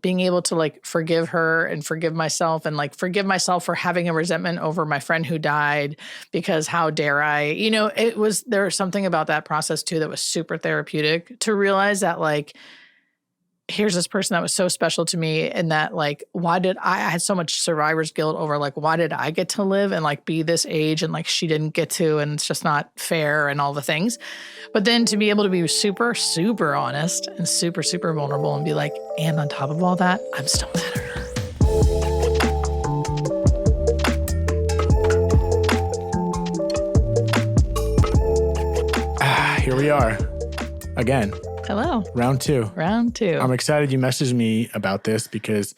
being able to like forgive her and forgive myself and like forgive myself for having a resentment over my friend who died because how dare I, there was something about that process too that was super therapeutic to realize that like, here's this person that was so special to me and that like, I had so much survivor's guilt over like, why did I get to live and like be this age and like she didn't get to, and it's just not fair and all the things. But then to be able to be super, super honest and super, super vulnerable and be like, and on top of all that, I'm still mad at her. Here we are again. Hello. Round two. I'm excited you messaged me about this because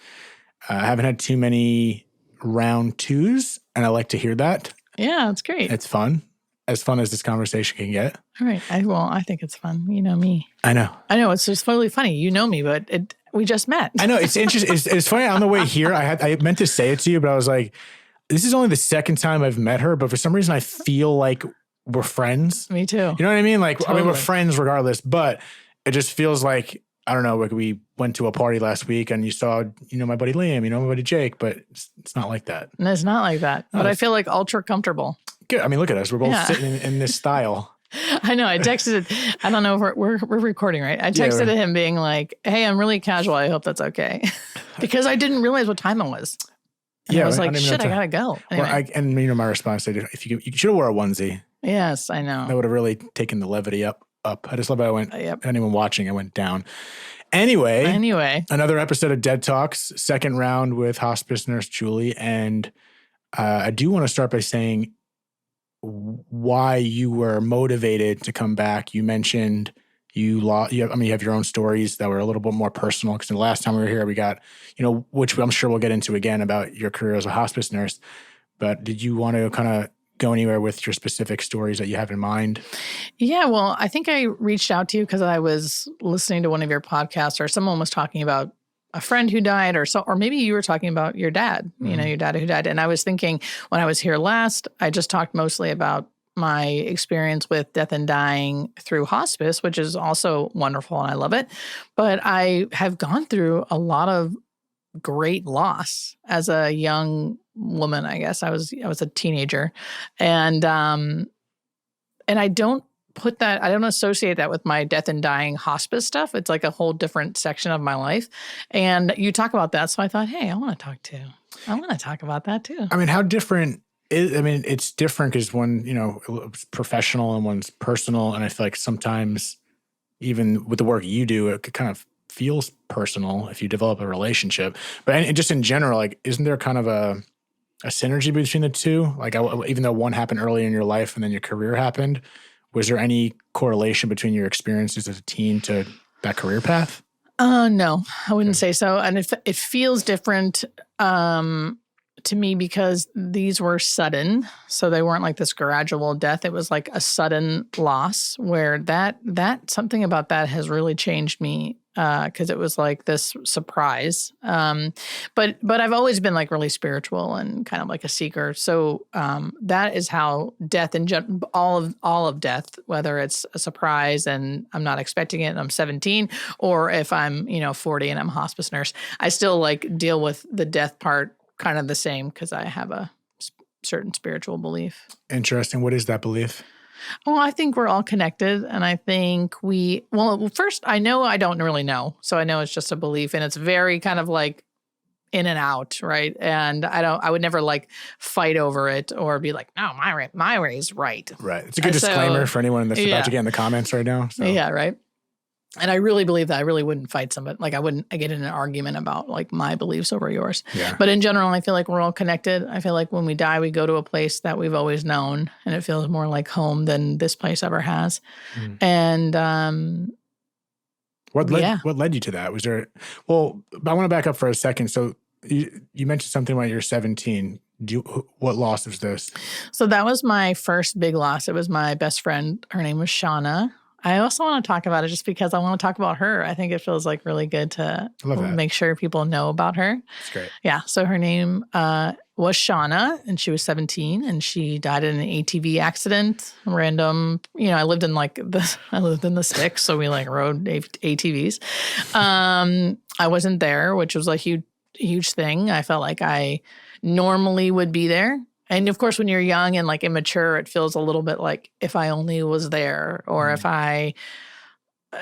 I haven't had too many round twos, and I like to hear that. Yeah, it's great. It's fun. As fun as this conversation can get. All right. I think it's fun. You know me. I know. It's just totally funny. You know me, but we just met. I know. It's interesting. It's funny. On the way here, I meant to say it to you, but I was like, this is only the second time I've met her, but for some reason I feel like we're friends. Me too. You know what I mean? Like, totally. we're friends regardless, but it just feels like, I don't know, like we went to a party last week and you saw, my buddy Liam, my buddy Jake, but it's not like that. No, it's not like that. But I feel like ultra comfortable. Good. I mean, look at us. We're both sitting in this style. I know. I texted, I don't know if we're recording, right? I texted him being like, hey, I'm really casual. I hope that's okay. Because I didn't realize what time it was. And I was like, shit, I gotta go. Anyway. Well, my response, if you should have wore a onesie. Yes, I know. That would have really taken the levity up. I just love how I went, anyone watching, I went down. Anyway, another episode of Dead Talks, second round with Hospice Nurse Julie. And I do want to start by saying why you were motivated to come back. You mentioned you have your own stories that were a little bit more personal, because the last time we were here, we got, which I'm sure we'll get into again about your career as a hospice nurse. But did you want to kind of go anywhere with your specific stories that you have in mind? Yeah, well, I think I reached out to you because I was listening to one of your podcasts, or someone was talking about a friend who died, or maybe you were talking about your dad, your dad who died. And I was thinking, when I was here last, I just talked mostly about my experience with death and dying through hospice, which is also wonderful and I love it. But I have gone through a lot of great loss as a young woman. I guess I was a teenager, and I don't associate that with my death and dying hospice stuff. It's like a whole different section of my life. And you talk about that. So I thought, hey, I want to talk about that too. I mean, how different it's different because one, it's professional and one's personal. And I feel like sometimes even with the work you do, it could kind of feels personal if you develop a relationship. But just in general, like, isn't there kind of a synergy between the two? Like, even though one happened early in your life and then your career happened, was there any correlation between your experiences as a teen to that career path? No, I wouldn't say so. And it feels different to me because these were sudden. So they weren't like this gradual death. It was like a sudden loss where that something about that has really changed me. Because it was like this surprise. But I've always been like really spiritual and kind of like a seeker. So that is how death and all of death, whether it's a surprise and I'm not expecting it and I'm 17, or if I'm 40 and I'm a hospice nurse, I still like deal with the death part kind of the same because I have a certain spiritual belief. Interesting. What is that belief? Well, I think we're all connected, and I think first, I know I don't really know, so I know it's just a belief, and it's very kind of like in and out, right? And I would never like fight over it or be like, no, my way is right. Right. It's a good disclaimer for anyone that's about to get in the comments right now. So. Yeah, right. And I really believe that I really wouldn't fight somebody. Like I get in an argument about like my beliefs over yours. Yeah. But in general, I feel like we're all connected. I feel like when we die, we go to a place that we've always known, and it feels more like home than this place ever has. And what led you to that? Was there? Well, I want to back up for a second. So you mentioned something when you're 17. What loss was this? So that was my first big loss. It was my best friend. Her name was Shauna. I also want to talk about it just because I want to talk about her. I think it feels like really good to make sure people know about her. That's great. Yeah. So her name was Shauna, and she was 17, and she died in an ATV accident. Random, I lived in the sticks, so we rode ATVs. I wasn't there, which was a huge thing. I felt like I normally would be there. And of course, when you're young and immature, it feels a little bit like if I only was there, or if I,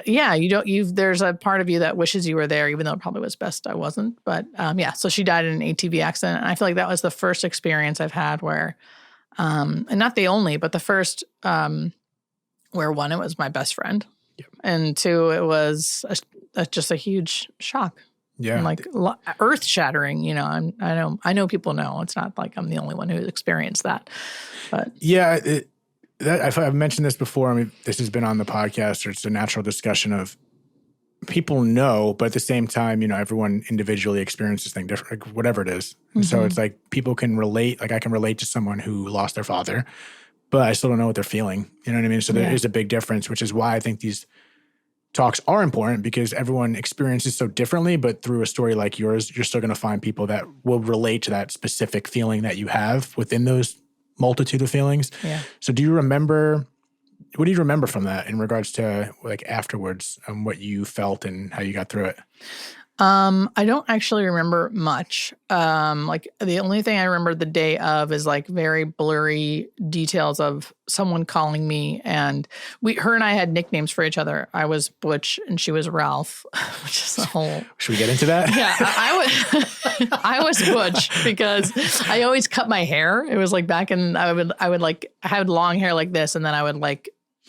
there's a part of you that wishes you were there, even though it probably was best I wasn't. But so she died in an ATV accident. And I feel like that was the first experience I've had where, and not the only, but the first, where one, it was my best friend. Yep. And two, it was just a huge shock. Yeah. And earth shattering, I know people know. It's not like I'm the only one who experienced that. But yeah, I've mentioned this before. I mean, this has been on the podcast, or it's a natural discussion of people know, but at the same time, everyone individually experiences things different, whatever it is. Mm-hmm. So it's people can relate. I can relate to someone who lost their father, but I still don't know what they're feeling. You know what I mean? So there is a big difference, which is why I think these talks are important, because everyone experiences so differently, but through a story like yours, you're still going to find people that will relate to that specific feeling that you have within those multitude of feelings. Yeah. So what do you remember from that in regards to afterwards, what you felt and how you got through it? I don't actually remember much. The only thing I remember the day of is very blurry details of someone calling me, and her and I had nicknames for each other. I was Butch and she was Ralph, which is a whole. Should we get into that? Yeah, I was Butch because I always cut my hair. It was back in, I had long hair like this, and then I would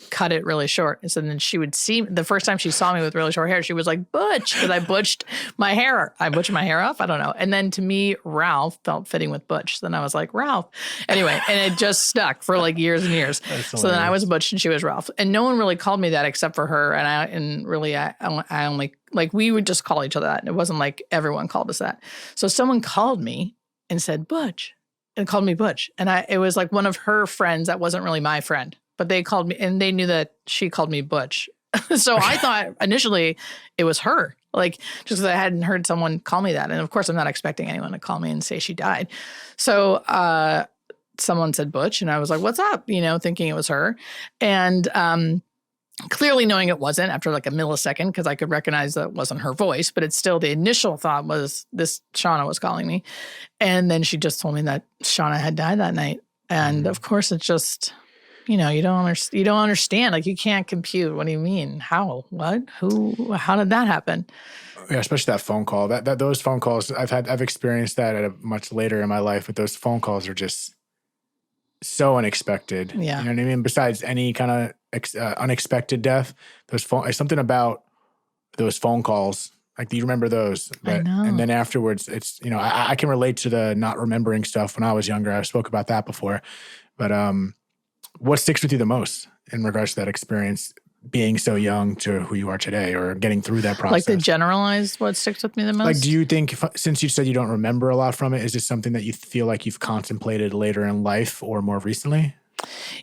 cut it really short. And so then she would see, the first time she saw me with really short hair, she was like, Butch, because I butched my hair. I butched my hair off? I don't know. And then to me, Ralph felt fitting with Butch. So then I was like, Ralph. Anyway, and it just stuck for years and years. So then I was Butch and she was Ralph. And no one really called me that except for her. And I only, we would just call each other that. And it wasn't everyone called us that. So someone called me and said, Butch, and called me Butch. And it was one of her friends that wasn't really my friend. But they called me, and they knew that she called me Butch. So I thought initially it was her, just because I hadn't heard someone call me that. And of course, I'm not expecting anyone to call me and say she died. So someone said Butch, and I was like, what's up? Thinking it was her. And clearly knowing it wasn't after a millisecond, because I could recognize that it wasn't her voice, but it's still the initial thought was this Shauna was calling me. And then she just told me that Shauna had died that night. And of course, it's just... you don't understand. You can't compute. What do you mean? How? What? Who? How did that happen? Yeah, especially that phone call. Those phone calls, I've experienced that at a much later in my life, but those phone calls are just so unexpected. Yeah. You know what I mean? Besides any kind of unexpected death, something about those phone calls. Do you remember those? I know. And then afterwards, it's, I can relate to the not remembering stuff when I was younger. I spoke about that before. But what sticks with you the most in regards to that experience, being so young to who you are today, or getting through that process? The generalized, what sticks with me the most? Do you think, since you said you don't remember a lot from it, is this something that you feel like you've contemplated later in life or more recently?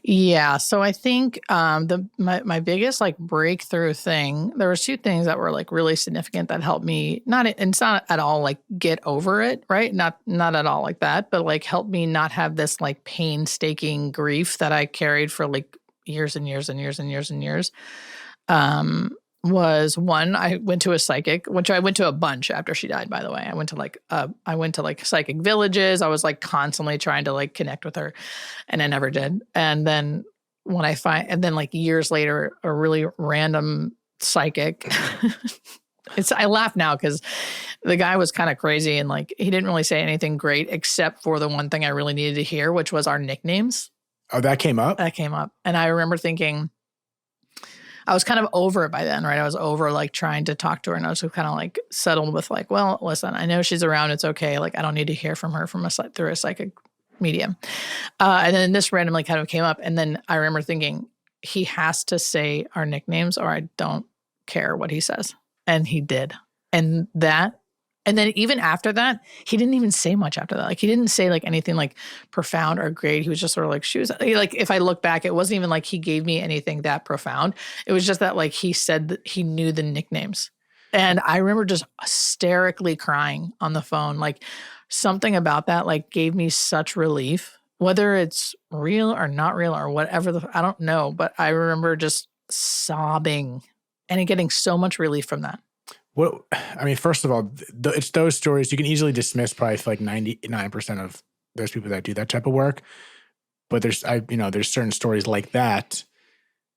Yeah. So I think my biggest breakthrough thing, there was two things that were really significant that helped me, it's not at all get over it, right? Not at all like that, but help me not have this painstaking grief that I carried for years and years and years and years and years. Was one, I went to a psychic, which I went to a bunch after she died, by the way. I went to psychic villages. I was constantly trying to connect with her, and I never did. And then years later, a really random psychic, I laugh now because the guy was kind of crazy, and he didn't really say anything great except for the one thing I really needed to hear, which was our nicknames. Oh, that came up? That came up. And I remember thinking, I was kind of over it by then, right? I was over trying to talk to her, and I was kind of settled with well, listen, I know she's around. It's okay. I don't need to hear from her through a psychic medium. And then this randomly kind of came up. And then I remember thinking, he has to say our nicknames or I don't care what he says. And he did. And then even after that, he didn't even say much after that. He didn't say anything profound or great. He was just sort of she was if I look back, it wasn't even he gave me anything that profound. It was just that he said that he knew the nicknames. And I remember just hysterically crying on the phone. Like something about that like gave me such relief, whether it's real or not real or whatever. I don't know, but I remember just sobbing and getting so much relief from that. Well, I mean, first of all, it's those stories you can easily dismiss probably like 99% of those people that do that type of work. But there's certain stories like that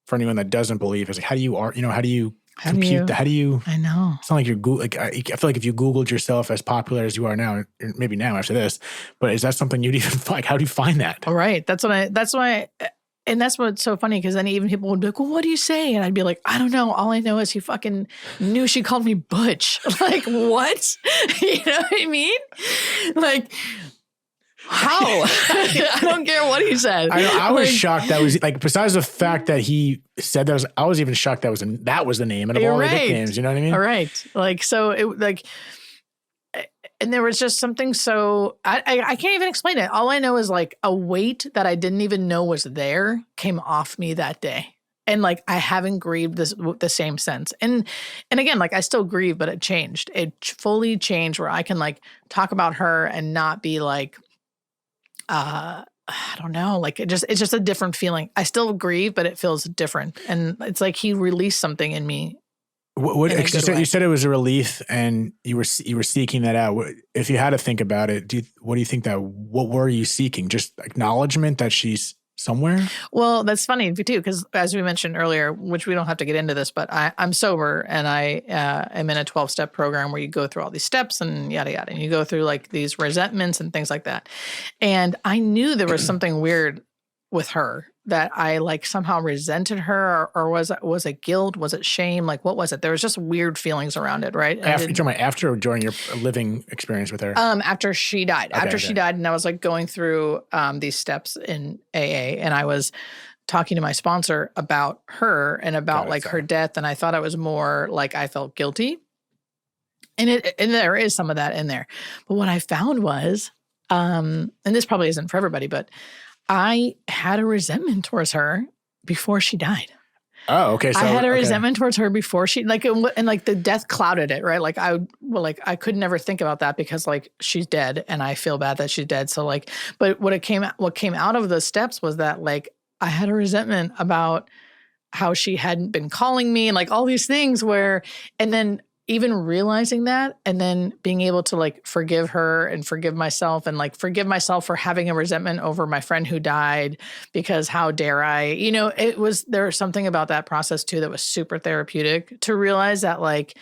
for anyone that doesn't believe. It's like, how do you compute that? How do you? I know. It's not like you're like I feel like if you Googled yourself as popular as you are now, maybe now after this, but is that something you'd even like? How do you find that? All right, that's why. And that's what's so funny because then even people would be like, well, what do you say? And I'd be like, I don't know. All I know is he fucking knew she called me Butch. Like, what? You know what I mean? Like, how? I don't care what he said. I was shocked that was like, besides the fact that he said that, I was even shocked that was the name and of all the nicknames. You know what I mean? All right. Like, so it like, and there was just something so, I can't even explain it. All I know is like a weight that I didn't even know was there came off me that day. And like, I haven't grieved the same since. And again, like I still grieve, but it changed. It fully changed where I can like talk about her and not be like, I don't know, like it's just a different feeling. I still grieve, but it feels different. And it's like he released something in me. You said it was a relief and you were seeking that out. If you had to think about it, what do you think what were you seeking? Just acknowledgement that she's somewhere? Well, that's funny too, because as we mentioned earlier, which we don't have to get into this, but I'm sober and I am in a 12-step program where you go through all these steps and yada, yada. And you go through like these resentments and things like that. And I knew there was something weird with her that I like somehow resented her or was it guilt? Was it shame? Like, what was it? There was just weird feelings around it, right? After or during your living experience with her? After she died. Okay, she died and I was like going through these steps in AA and I was talking to my sponsor about her and about like her death. And I thought it was more like I felt guilty. And there is some of that in there. But what I found was, and this probably isn't for everybody, but I had a resentment towards her before she died. Oh, okay. So I had a resentment towards her before she and like the death clouded it, right? Like I could never think about that because like she's dead and I feel bad that she's dead. So like, but what came out of the steps was that like I had a resentment about how she hadn't been calling me and like all these things and then even realizing that and then being able to like forgive her and forgive myself and like forgive myself for having a resentment over my friend who died because how dare I, there was something about that process too that was super therapeutic to realize that like,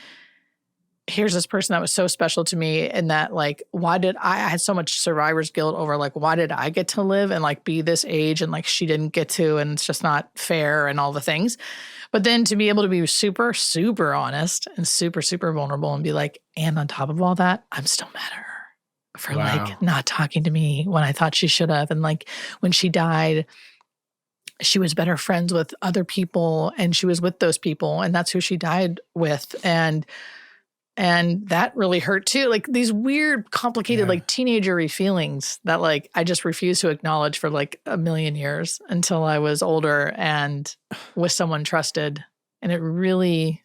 here's this person that was so special to me and that like, I had so much survivor's guilt over like, why did I get to live and like be this age and like she didn't get to, and it's just not fair and all the things. But then to be able to be super, super honest and super, super vulnerable and be like, and on top of all that, I'm still mad at her for like not talking to me when I thought she should have. And like when she died, she was better friends with other people and she was with those people and that's who she died with. And that really hurt too. Like these weird, complicated, like teenager-y feelings that like I just refused to acknowledge for like a million years until I was older and with someone trusted. And it really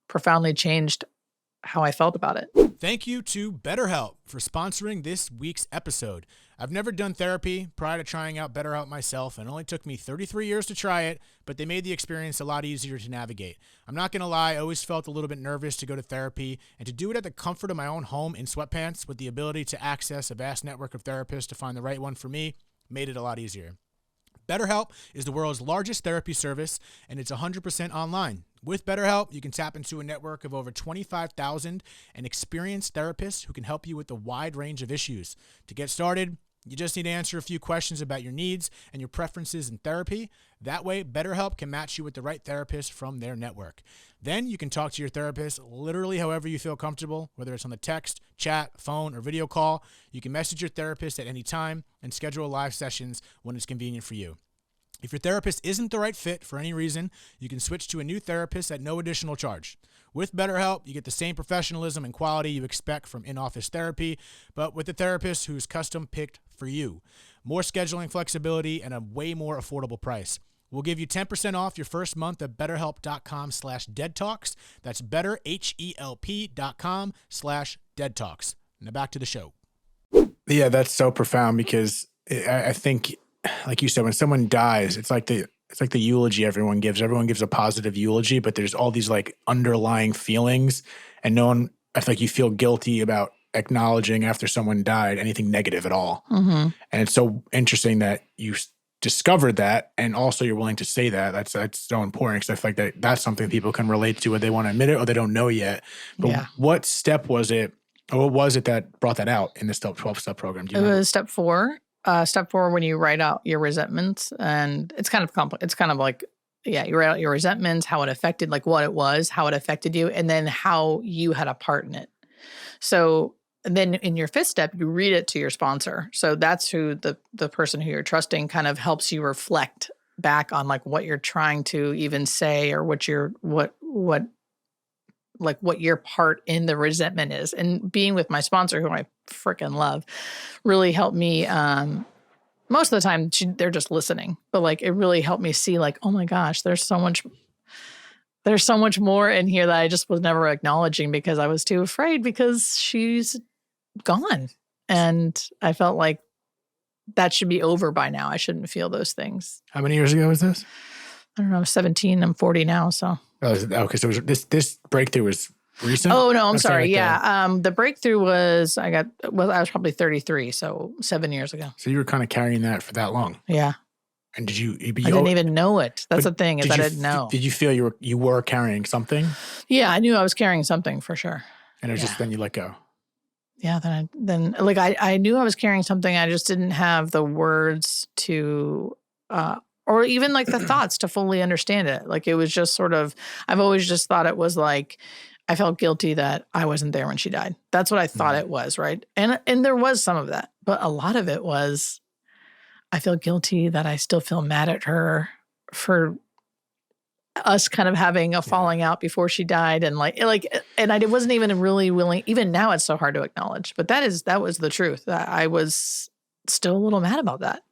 profoundly changed how I felt about it. Thank you to BetterHelp for sponsoring this week's episode. I've never done therapy prior to trying out BetterHelp myself, and it only took me 33 years to try it, but they made the experience a lot easier to navigate. I'm not going to lie, I always felt a little bit nervous to go to therapy, and to do it at the comfort of my own home in sweatpants with the ability to access a vast network of therapists to find the right one for me made it a lot easier. BetterHelp is the world's largest therapy service, and it's 100% online. With BetterHelp, you can tap into a network of over 25,000 and experienced therapists who can help you with a wide range of issues. To get started, you just need to answer a few questions about your needs and your preferences in therapy. That way, BetterHelp can match you with the right therapist from their network. Then you can talk to your therapist literally however you feel comfortable, whether it's on the text, chat, phone, or video call. You can message your therapist at any time and schedule live sessions when it's convenient for you. If your therapist isn't the right fit for any reason, you can switch to a new therapist at no additional charge. With BetterHelp, you get the same professionalism and quality you expect from in-office therapy, but with a therapist who's custom-picked for you. More scheduling flexibility and a way more affordable price. We'll give you 10% off your first month at betterhelp.com/deadtalks. That's betterhelp.com/deadtalks. Now back to the show. Yeah, that's so profound because I think, like you said, when someone dies, it's like the eulogy everyone gives. Everyone gives a positive eulogy, but there's all these like underlying feelings, and no one, I feel like you feel guilty about acknowledging after someone died anything negative at all. Mm-hmm. And it's so interesting that you discovered that, and also you're willing to say that. That's so important because I feel like that's something people can relate to, whether they want to admit it or they don't know yet. But what step was it, or what was it that brought that out in this 12-step program? Do you remember? Was step 4. Step 4, when you write out your resentments, and it's kind of complex. It's kind of like, you write out your resentments, how it affected, like what it was, how it affected you, and then how you had a part in it. So then in your 5th step, you read it to your sponsor. So that's who the person who you're trusting kind of helps you reflect back on like what you're trying to even say, or what your part in the resentment is. And being with my sponsor, who I freaking love, really helped me. Most of the time they're just listening, but like it really helped me see like, oh my gosh, there's so much more in here that I just was never acknowledging because I was too afraid because she's gone. And I felt like that should be over by now. I shouldn't feel those things. How many years ago was this? I don't know, 17. I'm 40 now, so. Okay, so this breakthrough was recent? Oh, no, I'm sorry. The breakthrough was, I was probably 33, so 7 years ago. So you were kind of carrying that for that long? Yeah. And did you? I didn't even know it. That's the thing, is I didn't know. Did you feel you were carrying something? Yeah, I knew I was carrying something for sure. And it was just then you let go. Yeah, then I knew I was carrying something. I just didn't have the words to, or even like the thoughts to fully understand it. Like it was just sort of, I've always just thought it was like, I felt guilty that I wasn't there when she died. That's what I thought it was, right? And there was some of that, but a lot of it was, I feel guilty that I still feel mad at her for us kind of having a falling out before she died. And and I wasn't even really willing, even now it's so hard to acknowledge, but that was the truth. I was still a little mad about that.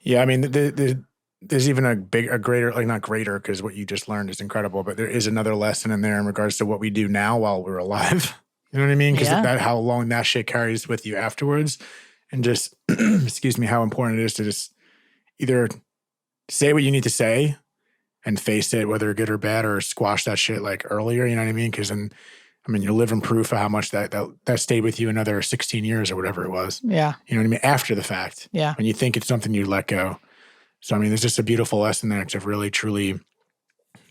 Yeah. I mean, there's even a greater, like not greater, because what you just learned is incredible, but there is another lesson in there in regards to what we do now while we're alive. You know what I mean? Because how long that shit carries with you afterwards. And just, excuse me, how important it is to just either say what you need to say and face it, whether good or bad, or squash that shit like earlier, you know what I mean? Because you're living proof of how much that stayed with you another 16 years or whatever it was. Yeah. You know what I mean? After the fact. Yeah. When you think it's something you let go. So, there's just a beautiful lesson there to really, truly,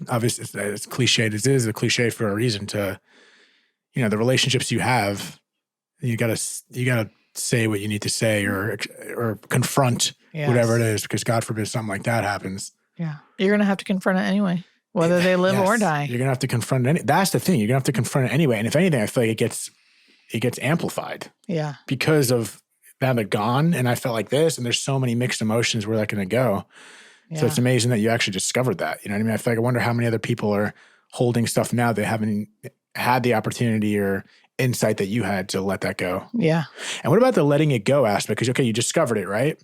obviously, as cliched as it is, a cliche for a reason to, the relationships you have, you gotta say what you need to say or confront whatever it is, because God forbid something like that happens. Yeah. You're going to have to confront it anyway, whether they live or die. You're going to have to confront it. That's the thing. You're going to have to confront it anyway. And if anything, I feel like it gets amplified. Yeah. Because of now they're gone and I felt like this, and there's so many mixed emotions where that's going to go. Yeah. So it's amazing that you actually discovered that. You know what I mean? I feel like I wonder how many other people are holding stuff now that haven't had the opportunity or insight that you had to let that go. Yeah. And what about the letting it go aspect? Because, okay, you discovered it, right?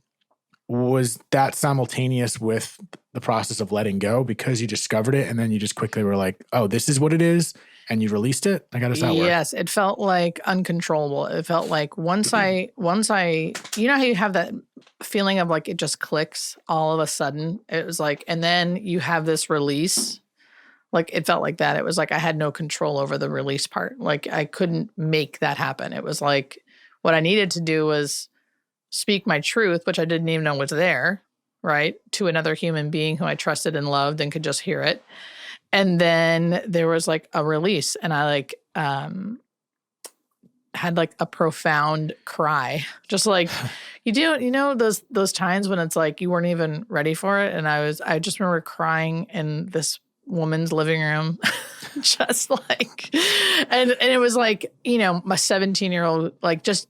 Was that simultaneous with the process of letting go because you discovered it and then you just quickly were like, oh, this is what it is, and you released it? Like, how does that work? Yes, it felt like uncontrollable. It felt like once I, you know how you have that feeling of like it just clicks all of a sudden? It was like, and then you have this release. Like it felt like that. It was like I had no control over the release part. Like I couldn't make that happen. It was like what I needed to do was speak my truth, which I didn't even know was there, right? To another human being who I trusted and loved and could just hear it. And then there was like a release, and I like had like a profound cry. Just like those times when it's like you weren't even ready for it. And I just remember crying in this woman's living room, just like, and it was like, my 17-year-old, like just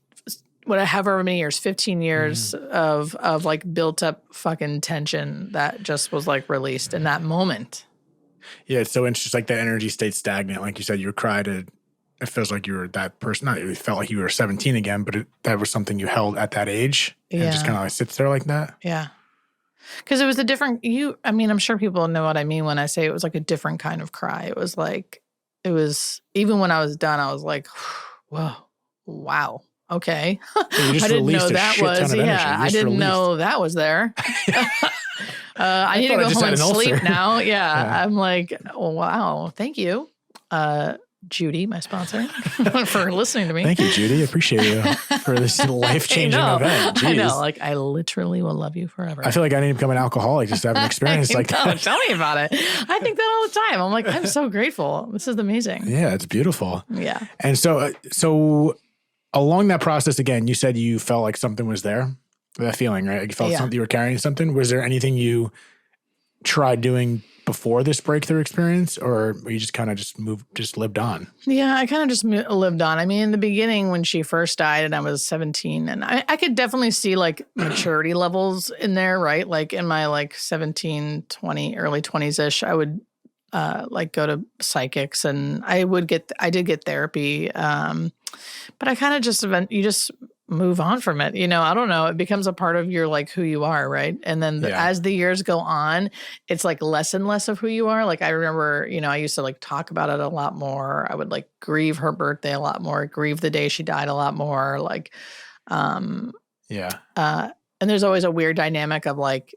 however many years, 15 years of like built up fucking tension that just was like released in that moment. Yeah. It's so interesting. Like that energy stayed stagnant. Like you said, you cried. It feels like you were that person. Not it felt like you were 17 again, but that was something you held at that age. And it just kind of like sits there like that. Yeah. Because it was a different, I'm sure people know what I mean when I say it was like a different kind of cry. It was like, even when I was done, I was like, whoa, wow. Okay. I didn't know that was, I didn't know that was there. I need to go home and sleep now. Yeah. I'm like, oh, wow. Thank you. Judy, my sponsor, for listening to me. Thank you, Judy. I appreciate you for this life-changing event. Jeez. I know. Like, I literally will love you forever. I feel like I need to become an alcoholic just to have an experience like that. Tell me about it. I think that all the time. I'm like, I'm so grateful. This is amazing. Yeah, it's beautiful. Yeah. And so along that process, again, you said you felt like something was there. That feeling, right? Like you felt something, you were carrying something. Was there anything you tried doing before this breakthrough experience, or you just kind of just lived on? Yeah, I kind of just lived on. I mean, in the beginning when she first died and I was 17, and I could definitely see like maturity levels in there, right? Like in my like 17, 20, early 20s-ish, I would like go to psychics, and I did get therapy. But I kind of you just move on from it. I don't know. It becomes a part of your, like, who you are. Right. And then as the years go on, it's like less and less of who you are. Like I remember, I used to like talk about it a lot more. I would like grieve her birthday a lot more, grieve the day she died a lot more. Like, and there's always a weird dynamic of like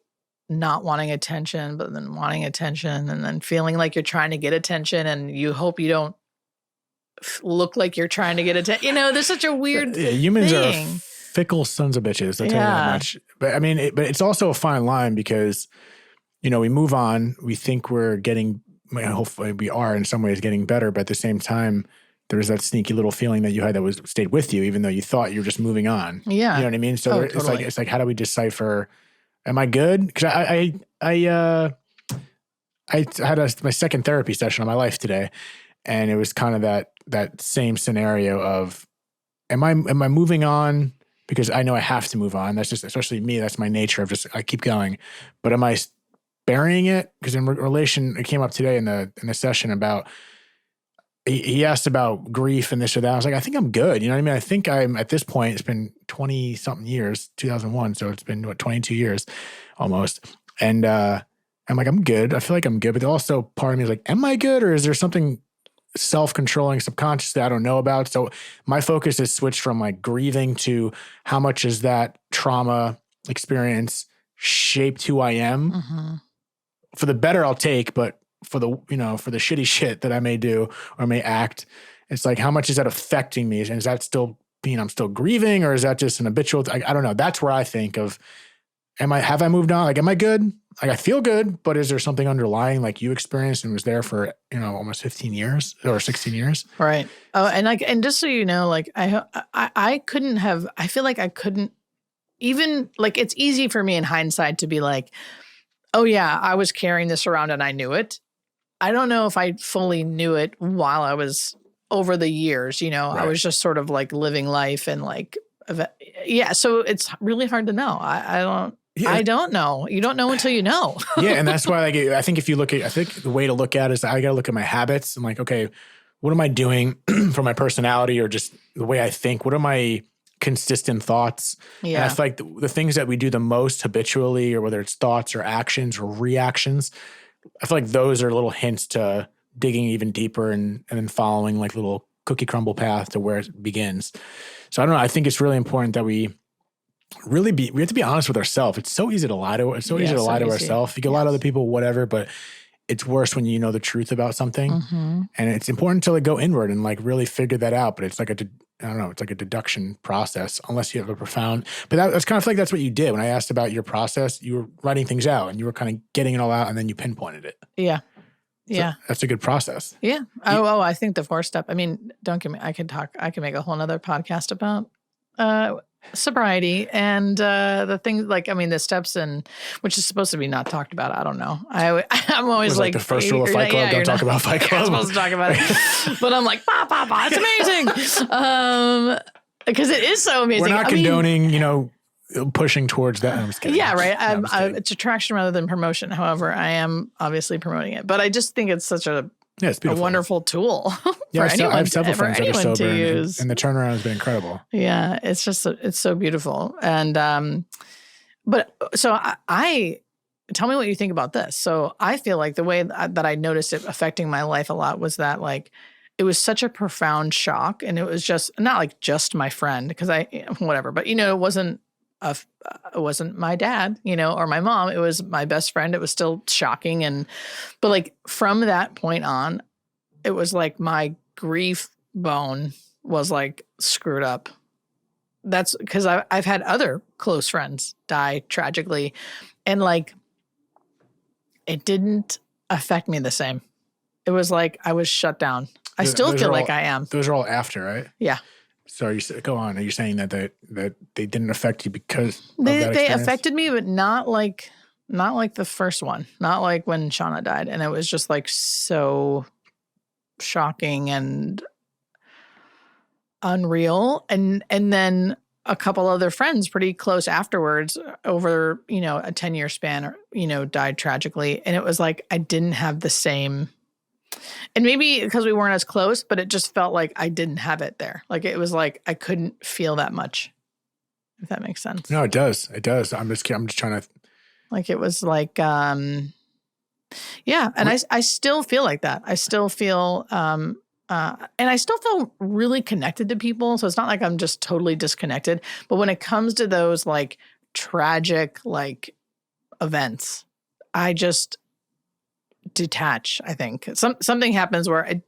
not wanting attention, but then wanting attention, and then feeling like you're trying to get attention and you hope you don't look like you're trying to get attention. There's such a weird humans thing. Are fickle sons of bitches. I'll tell you that much. But I mean, but it's also a fine line because, we move on. We think we're getting, hopefully we are in some ways getting better, but at the same time, there's that sneaky little feeling that you had that stayed with you, even though you thought you were just moving on. Yeah. You know what I mean? So it's like, how do we decipher, am I good? Because I had my second therapy session of my life today, and it was kind of that same scenario of, am I moving on because I know I have to move on? That's just, especially me, that's my nature of just, I keep going. But am I burying it? Because in relation, it came up today in the session about, he asked about grief and this or that. I was like, I think I'm good. You know what I mean? I think I'm at this point, it's been 20 something years, 2001. So it's been 22 years almost. And I'm like, I'm good. I feel like I'm good. But also part of me is like, am I good? Or is there something self-controlling subconscious that I don't know about? So my focus has switched from like grieving to how much is that trauma experience shaped who I am. Mm-hmm. For the better I'll take, but for the shitty shit that I may do or may act, it's like, how much is that affecting me? And is that still I'm still grieving, or is that just an habitual? I don't know. That's where I think of, have I moved on? Like, am I good? Like, I feel good, but is there something underlying like you experienced and was there for, almost 15 years or 16 years? Right. Oh, and just so you know, like I couldn't have, I feel like I couldn't even, like, it's easy for me in hindsight to be like, oh yeah, I was carrying this around and I knew it. I don't know if I fully knew it while I was over the years, Right. I was just sort of like living life and like, so it's really hard to know. I don't know. You don't know until you know. Yeah. And that's why, like, I think the way to look at it is I got to look at my habits. I'm like, okay, what am I doing for my personality or just the way I think? What are my consistent thoughts? Yeah. And I feel like the things that we do the most habitually, or whether it's thoughts or actions or reactions, I feel like those are little hints to digging even deeper and then following like little cookie crumble path to where it begins. So I don't know. I think it's really important that we have to be honest with ourselves. It's so easy to lie to ourselves. You can lie to other people, whatever, but it's worse when you know the truth about something. Mm-hmm. And it's important to like go inward and like really figure that out. But it's like it's like a deduction process unless you have a profound, but that's kind of like, that's what you did. When I asked about your process, you were writing things out and you were kind of getting it all out and then you pinpointed it. Yeah. So yeah. That's a good process. Yeah. I think the 4-step, I mean, I can make a whole nother podcast about, sobriety and the things like, I mean, the steps and which is supposed to be not talked about. I don't know. I'm always like the first rule of Fight Club. Don't talk about Fight Club. I'm supposed to talk about it, but I'm like, it's amazing. Because it is so amazing. We're not condoning, pushing towards that. I'm just kidding. Yeah, right. It's attraction rather than promotion. However, I am obviously promoting it, but I just think it's such a wonderful tool for anyone. I have several friends that are sober, and the turnaround has been incredible. Yeah, it's so beautiful. And but so I tell me what you think about this. So I feel like the way that I noticed it affecting my life a lot was that like, it was such a profound shock. And it was just not like just my friend because whatever, but you know, it wasn't my dad, you know, or my mom. It was my best friend. It was still shocking. But like from that point on, it was like my grief bone was like screwed up. That's because I've had other close friends die tragically. And like, it didn't affect me the same. It was like I was shut down. I still feel like I am. Those are all after, right? Yeah. So go on. Are you saying that they didn't affect you because of they that experience? affected me, but not like the first one. Not like when Shauna died, and it was just like so shocking and unreal. And then a couple other friends pretty close afterwards over, you know, a 10-year span, you know, died tragically, and it was like I didn't have the same. And maybe because we weren't as close, but it just felt like I didn't have it there. Like it was like I couldn't feel that much. If that makes sense. No, it does. It does. I'm just trying to. Like it was like, yeah. And I still feel like that. I still feel, and I still feel really connected to people. So it's not like I'm just totally disconnected. But when it comes to those like tragic like events, I just detach. I think something happens where I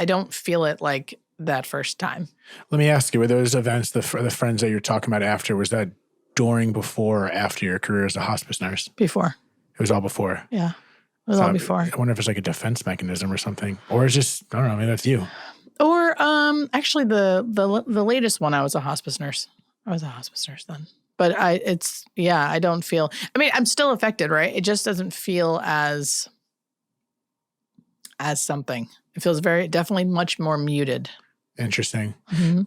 don't feel it like that first time. Let me ask you, were those events, the friends that you're talking about after, was that during, before, or after your career as a hospice nurse? Before. It was all before. Yeah. It was all before. I wonder if it's like a defense mechanism or something, or it's just, I don't know, maybe that's you. Or actually the latest one, I was a hospice nurse. I was a hospice nurse then. But I don't feel, I mean, I'm still affected, right? It just doesn't feel as something. It feels definitely much more muted. Interesting. Mm-hmm.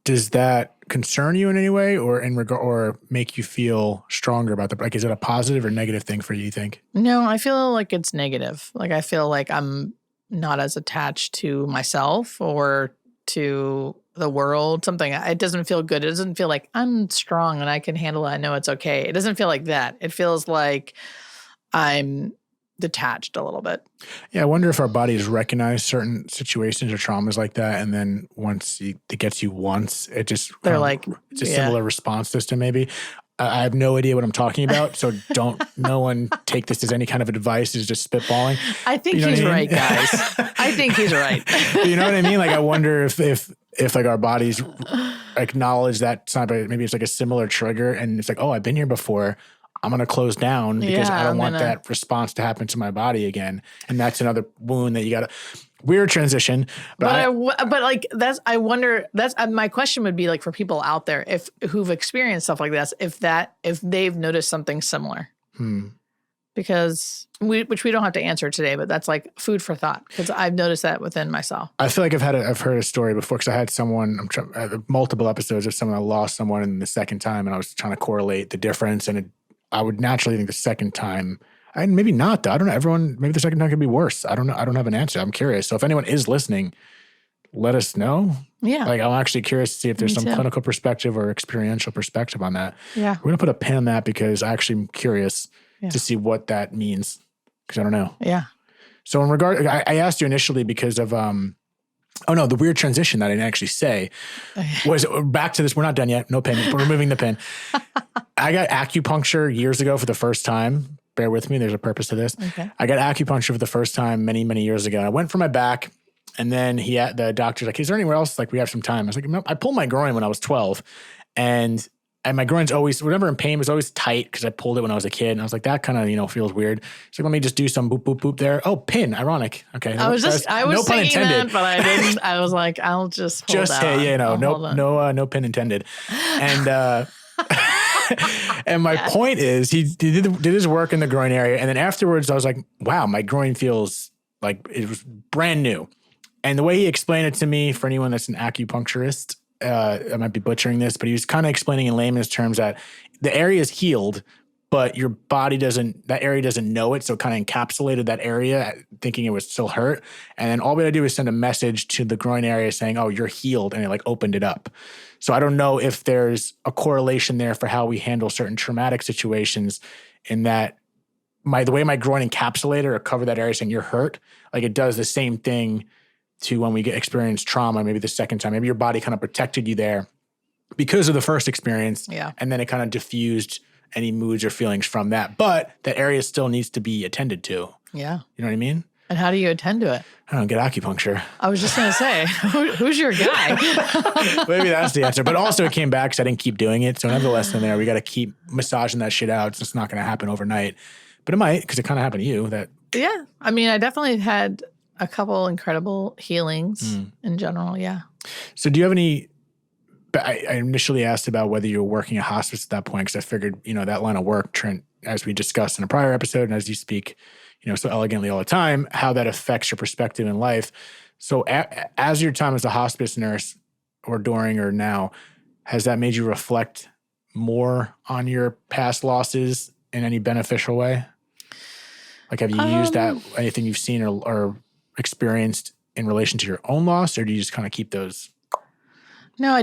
Does that concern you in any way, or make you feel stronger about like, is it a positive or negative thing for you think? No, I feel like it's negative. Like I feel like I'm not as attached to myself or to the world. Something, it doesn't feel good. It doesn't feel like I'm strong and I can handle it. I know it's okay. It doesn't feel like that. It feels like I'm detached a little bit. Yeah, I wonder if our bodies recognize certain situations or traumas like that, and then once it gets you once, it just it's a similar response system. Maybe I have no idea what I'm talking about, so no one take this as any kind of advice. It's just spitballing. I think he's right, guys. I think he's right. You know what I mean? Like I wonder if like our bodies acknowledge that maybe it's like a similar trigger, and it's like, oh, I've been here before. I'm going to close down because I don't want that response to happen to my body again. And that's another wound that you got to, weird transition. But like I wonder, my question would be like for people out there, who've experienced stuff like this, if they've noticed something similar. Because which we don't have to answer today, but that's like food for thought because I've noticed that within myself. I feel like I've heard a story before because I had someone, multiple episodes of someone, I lost someone in the second time and I was trying to correlate the difference, and I would naturally think the second time, and maybe not though. I don't know. Maybe the second time could be worse. I don't know. I don't have an answer. I'm curious. So if anyone is listening, let us know. Yeah. Like I'm actually curious to see if there's some clinical perspective or experiential perspective on that. Yeah. We're going to put a pin on that because I actually am curious to see what that means because I don't know. Yeah. So in regard, I asked you initially because of, the weird transition that I didn't actually say was back to this. We're not done yet. No pin. We're removing the pin. I got acupuncture years ago for the first time. Bear with me. There's a purpose to this. Okay. I got acupuncture for the first time many, many years ago. I went for my back, and then the doctor's like, is there anywhere else? Like, we have some time. I was like, no, I pulled my groin when I was 12. And my groin's always, whenever in pain, was always tight because I pulled it when I was a kid. And I was like, that kind of, feels weird. So let me just do some boop, boop, boop there. Oh, pin. Ironic. Okay. I was no pun intended. That, but I didn't. I was like, I'll just hold out. No pin intended. And, and my point is he did his work in the groin area. And then afterwards I was like, wow, my groin feels like it was brand new. And the way he explained it to me, for anyone that's an acupuncturist, I might be butchering this, but he was kind of explaining in layman's terms that the area is healed, but your body that area doesn't know it. So it kind of encapsulated that area thinking it was still hurt. And then all we had to do was send a message to the groin area saying, oh, you're healed. And it like opened it up. So I don't know if there's a correlation there for how we handle certain traumatic situations in that the way my groin encapsulated or covered that area saying you're hurt, like it does the same thing to when we experience trauma, maybe the second time. Maybe your body kind of protected you there because of the first experience. Yeah. And then it kind of diffused any moods or feelings from that. But that area still needs to be attended to. Yeah. You know what I mean? And how do you attend to it? I don't know, get acupuncture. I was just going to say, who's your guy? Maybe that's the answer. But also it came back because I didn't keep doing it. So another lesson there, we got to keep massaging that shit out. It's just not going to happen overnight. But it might, because it kind of happened to you. Yeah. I mean, I definitely had a couple incredible healings in general. Yeah. So do you have any, I initially asked about whether you were working at hospice at that point, because I figured, that line of work, Trent, as we discussed in a prior episode, and as you speak, so elegantly all the time, how that affects your perspective in life. So as your time as a hospice nurse, or during or now, has that made you reflect more on your past losses in any beneficial way? Like, have you used that, anything you've seen or experienced in relation to your own loss, or do you just kind of keep those? No,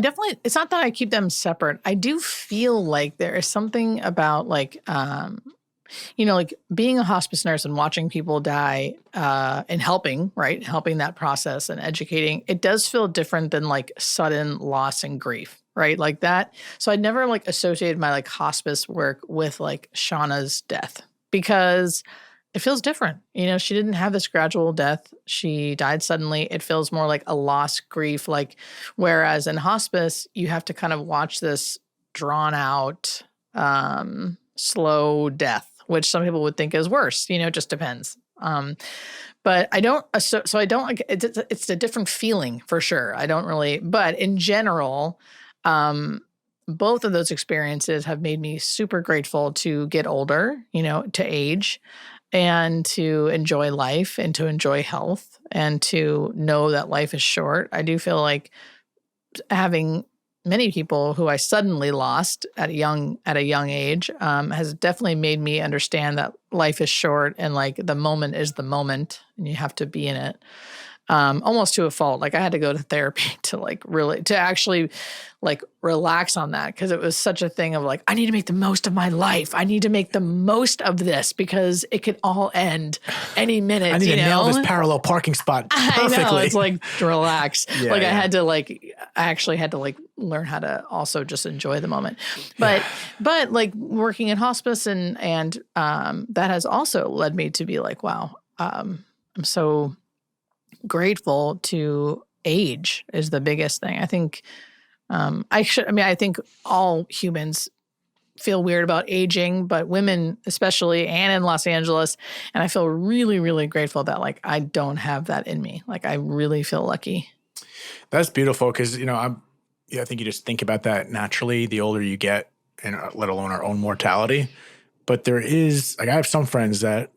it's not that I keep them separate. I do feel like there is something about like being a hospice nurse and watching people die and helping that process and educating, it does feel different than like sudden loss and grief, right? Like that. So I never like associated my like hospice work with like Shauna's death because it feels different. She didn't have this gradual death. She died suddenly. It feels more like a loss, grief, like whereas in hospice, you have to kind of watch this drawn out, slow death, which some people would think is worse, it just depends. But I don't, so I don't like, it's a different feeling for sure. I don't really, but in general, both of those experiences have made me super grateful to get older, to age and to enjoy life and to enjoy health and to know that life is short. I do feel like having many people who I suddenly lost at a young age has definitely made me understand that life is short and like the moment is the moment and you have to be in it. Almost to a fault. Like I had to go to therapy to actually like relax on that because it was such a thing of like, I need to make the most of my life. I need to make the most of this because it could all end any minute. I need to nail this parallel parking spot perfectly. I know, it's like relax. I actually had to like learn how to also just enjoy the moment. But like working in hospice and that has also led me to be like, wow, I'm so grateful to age is the biggest thing. I think I think all humans feel weird about aging, but women especially, and in Los Angeles. And I feel really, really grateful that like I don't have that in me. Like I really feel lucky. That's beautiful because, I think you just think about that naturally the older you get and let alone our own mortality. But there is, like I have some friends that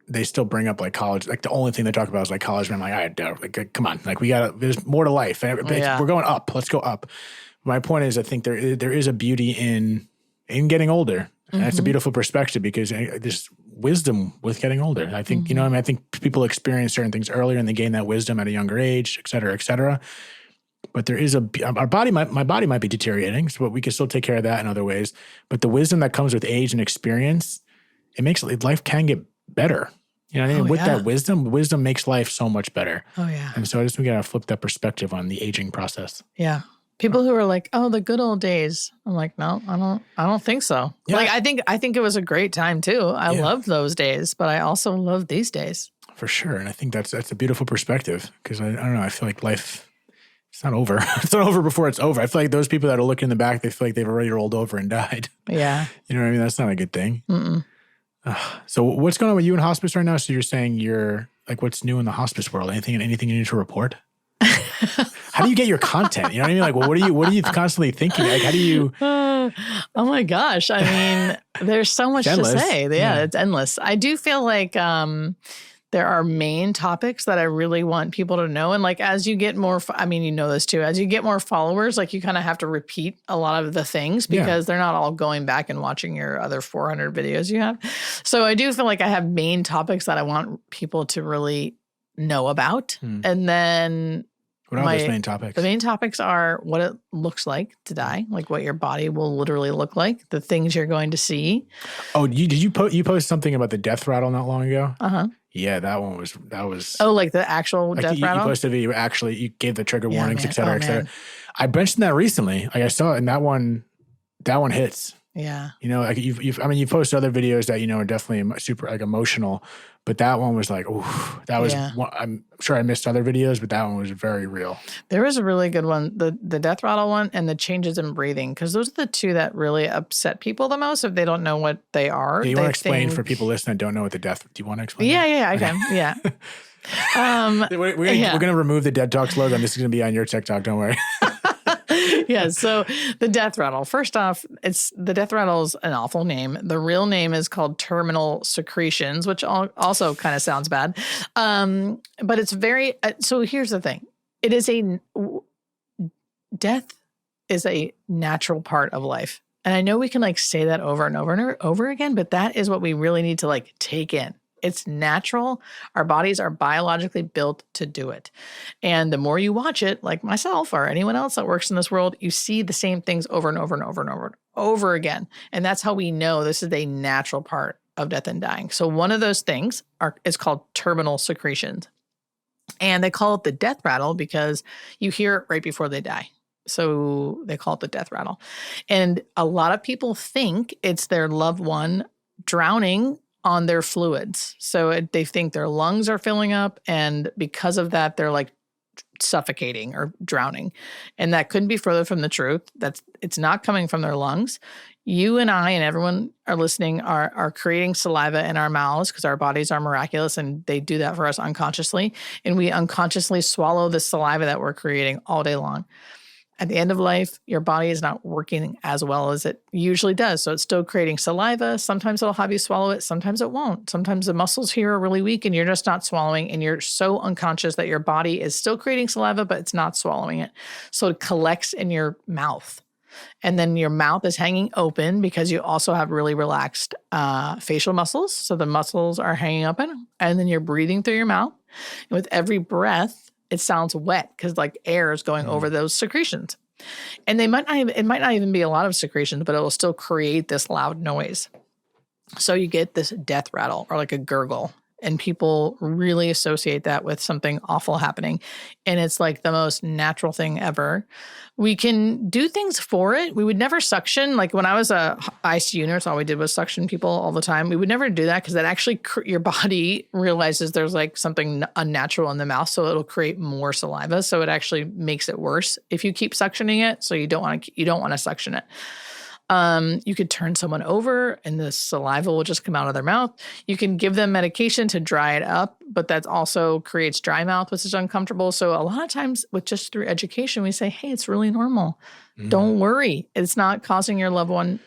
they still bring up like college. Like the only thing they talk about is like college. And I'm like, all right, come on. Like there's more to life. And we're going up. Let's go up. My point is I think there is a beauty in getting older. And that's a beautiful perspective because there's wisdom with getting older. I think, I think people experience certain things earlier and they gain that wisdom at a younger age, et cetera, et cetera. But there is my body might be deteriorating, but we can still take care of that in other ways. But the wisdom that comes with age and experience, it makes life can get better. You know what I mean? That wisdom makes life so much better. Oh yeah. And so we gotta flip that perspective on the aging process. Yeah. People who are like, oh, the good old days. I'm like, no, I don't think so. Yeah. Like I think it was a great time too. I love those days, but I also love these days. For sure. And I think that's a beautiful perspective because I don't know, I feel like life, it's not over. It's not over before it's over. I feel like those people that are looking in the back, they feel like they've already rolled over and died. Yeah. You know what I mean? That's not a good thing. So what's going on with you in hospice right now? So you're saying you're like, what's new in the hospice world? Anything you need to report? How do you get your content? You know what I mean? Like, well, what are you constantly thinking? Like, how do you? Oh my gosh. I mean, there's so much to say. Yeah, it's endless. I do feel like there are main topics that I really want people to know. And like, as you get more, you know this too, as you get more followers, like you kind of have to repeat a lot of the things because they're not all going back and watching your other 400 videos you have. So I do feel like I have main topics that I want people to really know about. And then What are those main topics? The main topics are what it looks like to die, like what your body will literally look like, the things you're going to see. Oh, did you post something about the death rattle not long ago? Uh-huh. Yeah, that was. Oh, like the actual death rattle? You posted a video, you gave the trigger warnings, et cetera, et cetera. I mentioned that recently. Like I saw it, and that one hits. Yeah. You know, like you've posted other videos that, are definitely super like emotional, but that one was like, ooh, that was, I'm sure I missed other videos, but that one was very real. There was a really good one, the death rattle one and the changes in breathing, because those are the two that really upset people the most if they don't know what they are. Yeah, you want to explain for people listening that don't know what do you want to explain? Yeah, I can. Yeah. We're going to remove the Dead Talks logo, and this is going to be on your TikTok. Don't worry. Yeah, so the death rattle. First off, the death rattle is an awful name. The real name is called terminal secretions, which also kind of sounds bad. But it's very, so here's the thing. Death is a natural part of life. And I know we can say that over and over and over again, but that is what we really need to take in. It's natural. Our bodies are biologically built to do it. And the more you watch it, like myself or anyone else that works in this world, you see the same things over and over and over and over and over again. And that's how we know this is a natural part of death and dying. So one of those things is called terminal secretions. And they call it the death rattle because you hear it right before they die. So they call it the death rattle. And a lot of people think it's their loved one drowning on their fluids. So they think their lungs are filling up, and because of that, they're suffocating or drowning. And that couldn't be further from the truth. It's not coming from their lungs. You and I and everyone are listening are creating saliva in our mouths because our bodies are miraculous and they do that for us unconsciously. And we unconsciously swallow the saliva that we're creating all day long. At the end of life, your body is not working as well as it usually does. So it's still creating saliva. Sometimes it'll have you swallow it. Sometimes it won't. Sometimes the muscles here are really weak and you're just not swallowing, and you're so unconscious that your body is still creating saliva, but it's not swallowing it. So it collects in your mouth. And then your mouth is hanging open because you also have really relaxed facial muscles. So the muscles are hanging open, and then you're breathing through your mouth. And with every breath, it sounds wet because air is going over those secretions. And it might not even be a lot of secretions, but it will still create this loud noise. So you get this death rattle or a gurgle. And people really associate that with something awful happening. And it's the most natural thing ever. We can do things for it. We would never suction. When I was a ICU nurse, all we did was suction people all the time. We would never do that because that actually your body realizes there's something unnatural in the mouth. So it'll create more saliva. So it actually makes it worse if you keep suctioning it. So you don't want to suction it. You could turn someone over and the saliva will just come out of their mouth. You can give them medication to dry it up, but that also creates dry mouth, which is uncomfortable. So a lot of times through education, we say, hey, it's really normal. Mm-hmm. Don't worry. It's not causing your loved one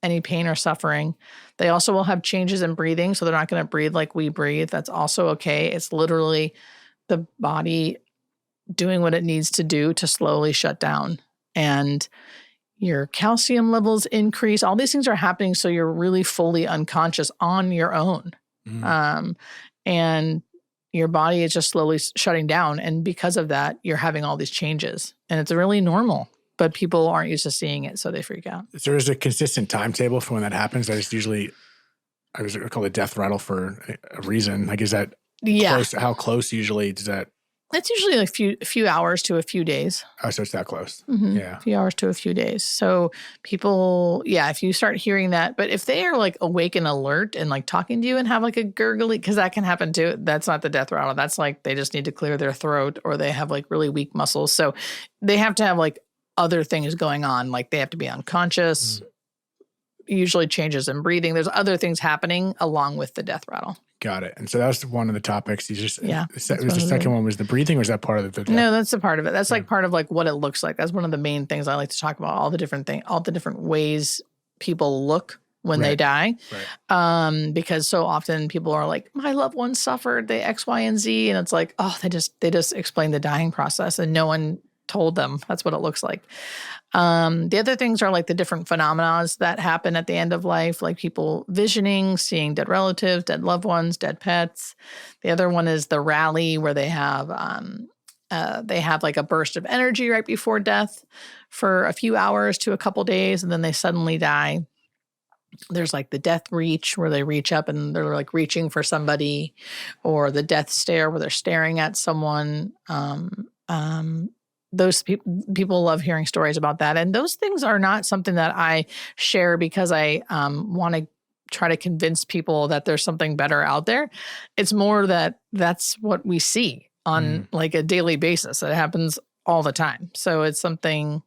any pain or suffering. They also will have changes in breathing. So they're not going to breathe like we breathe. That's also okay. It's literally the body doing what it needs to do to slowly shut down. And your calcium levels increase. All these things are happening so you're really fully unconscious on your own. Mm. And your body is just slowly shutting down. And because of that, you're having all these changes. And it's really normal, but people aren't used to seeing it, so they freak out. So there's a consistent timetable for when that happens. I was called a death rattle for a reason. Is that close? How close usually does that? It's usually a few hours to a few days. Oh, so it's that close. Mm-hmm. Yeah. A few hours to a few days. So people, if you start hearing that, but if they are awake and alert and talking to you and have a gurgly, because that can happen too. That's not the death rattle. That's they just need to clear their throat, or they have really weak muscles. So they have to have other things going on. They have to be unconscious, usually changes in breathing. There's other things happening along with the death rattle. Got it. And so that was one of the topics. The second one was the breathing, or was that part of it? No, that's a part of it. That's part of what it looks like. That's one of the main things I like to talk about, all the different ways people look when they die. Right. Because so often people are my loved one suffered, they X, Y, and Z. And it's they just explained the dying process and no one told them that's what it looks like. The other things are the different phenomena that happen at the end of life, people visioning, seeing dead relatives, dead loved ones, dead pets. The other one is the rally, where they have they have like a burst of energy right before death for a few hours to a couple days, and then they suddenly die. There's like the death reach where they reach up and they're like reaching for somebody, or the death stare where they're staring at someone. Those people love hearing stories about that. And those things are not something that I share because I want to try to convince people that there's something better out there. It's more that that's what we see on like a daily basis. It happens all the time. So it's something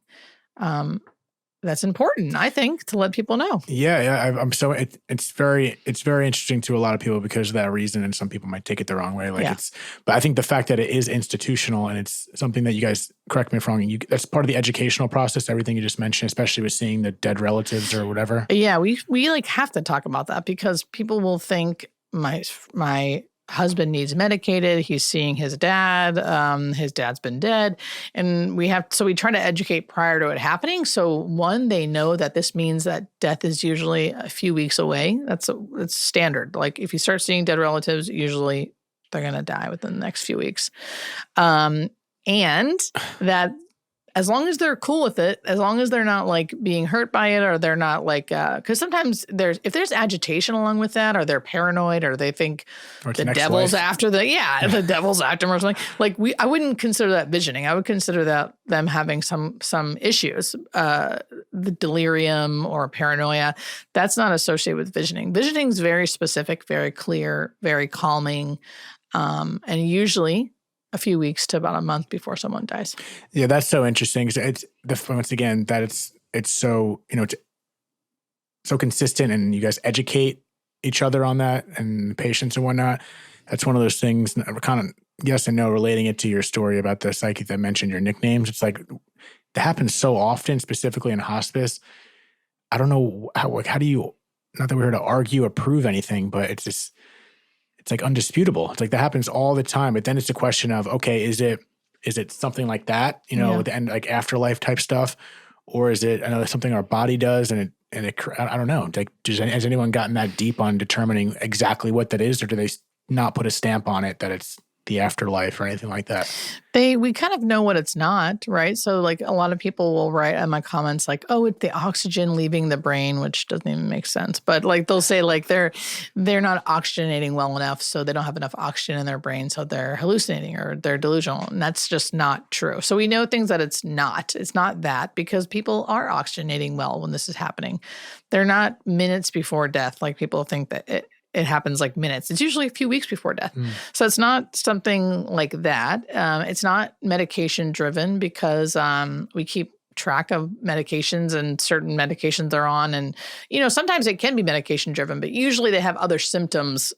that's important, I think, to let people know. Yeah. I'm so it's very interesting to a lot of people because of that reason, and some people might take it the wrong way. But I think the fact that it is institutional and it's something that you guys, correct me if I'm wrong, that's part of the educational process. Everything you just mentioned, especially with seeing the dead relatives or whatever. Yeah, we like have to talk about that because people will think my husband needs medicated. He's seeing his dad. His dad's been dead. And we try to educate prior to it happening. So one, they know that this means that death is usually a few weeks away. It's standard. Like if you start seeing dead relatives, usually they're going to die within the next few weeks. And that as long as they're cool with it, as long as they're not like being hurt by it, or they're not like, because sometimes if there's agitation along with that, or they're paranoid, or they think the devil's after the devil's after them or something. Like I wouldn't consider that visioning. I would consider that them having some issues, the delirium or paranoia. That's not associated with visioning. Visioning is very specific, very clear, very calming, and usually a few weeks to about a month before someone dies. Yeah, that's so interesting. It's once again that it's so it's so consistent, and you guys educate each other on that and patients and whatnot. That's one of those things. Kind of yes and no, relating it to your story about the psychic that mentioned your nicknames. It's like that happens so often, specifically in hospice. I don't know how do you? Not that we're here to argue or prove anything, but it's just. It's like undisputable. It's like that happens all the time. But then it's a question of, okay, is it something like that, the end, like afterlife type stuff, or is it something our body does and it I don't know. Like, has anyone gotten that deep on determining exactly what that is, or do they not put a stamp on it that it's the afterlife or anything like that? We kind of know what it's not, right? So like a lot of people will write in my comments like, oh, it's the oxygen leaving the brain, which doesn't even make sense. But like they'll say like they're not oxygenating well enough, so they don't have enough oxygen in their brain, so they're hallucinating or they're delusional. And that's just not true. So we know things that it's not. It's not that, because people are oxygenating well when this is happening. They're not minutes before death like people think that it happens like minutes. It's usually a few weeks before death. So it's not something like that. It's not medication driven because we keep track of medications and certain medications they're on. And, sometimes it can be medication driven, but usually they have other symptoms